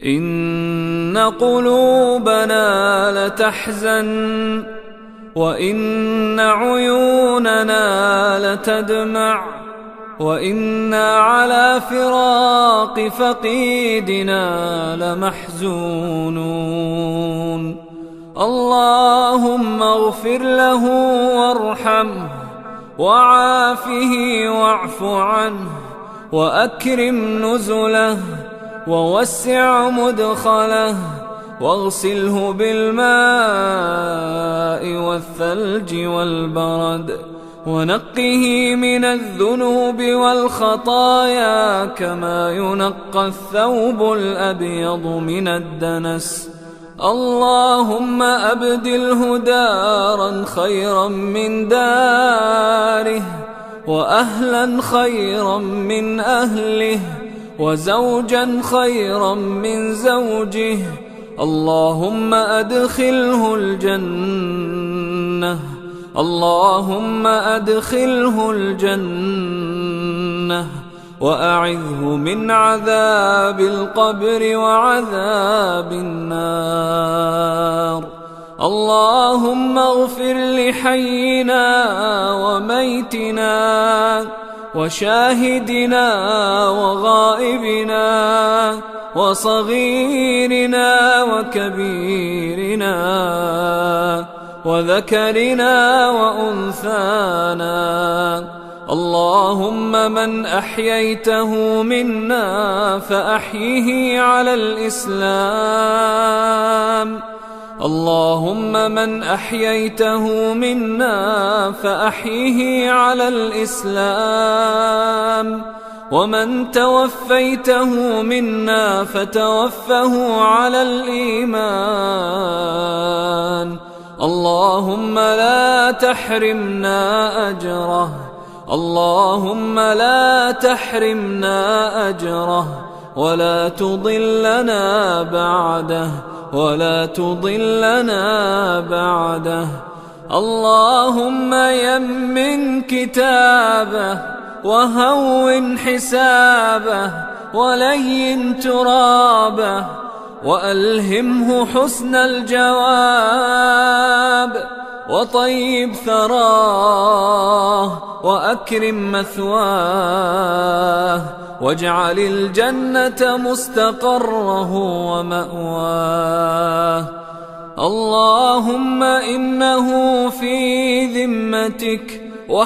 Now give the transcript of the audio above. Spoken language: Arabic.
إن قلوبنا لتحزن وإن عيوننا لتدمع وإنا على فراق فقيدنا لمحزونون. اللهم اغفر له وارحمه وعافه واعف عنه وأكرم نزله ووسع مدخله واغسله بالماء والثلج والبرد ونقه من الذنوب والخطايا كما ينقى الثوب الأبيض من الدنس. اللهم أبدله دارا خيرا من داره وأهلا خيرا من أهله وزوجا خيرا من زوجه. اللهم أدخله الجنة، اللهم أدخله الجنة وأعذه من عذاب القبر وعذاب النار. اللهم اغفر لحينا وميتنا وشاهدنا وغائبنا وصغيرنا وكبيرنا وذكرنا وأنثانا. اللهم من أحييته منا فأحيه على الإسلام، اللهم من أحييته منا فأحيه على الإسلام، ومن توفيته منا فتوفه على الإيمان. اللهم لا تحرمنا أجره، اللهم لا تحرمنا أجره ولا تضلنا بعده، ولا تضلنا بعده. اللهم يمن كتابه وهون حسابه ولين ترابه وألهمه حسن الجواب وطيب ثراه وأكرم مثواه واجعل الجنة مستقره ومأواه. اللهم إنه في ذمتك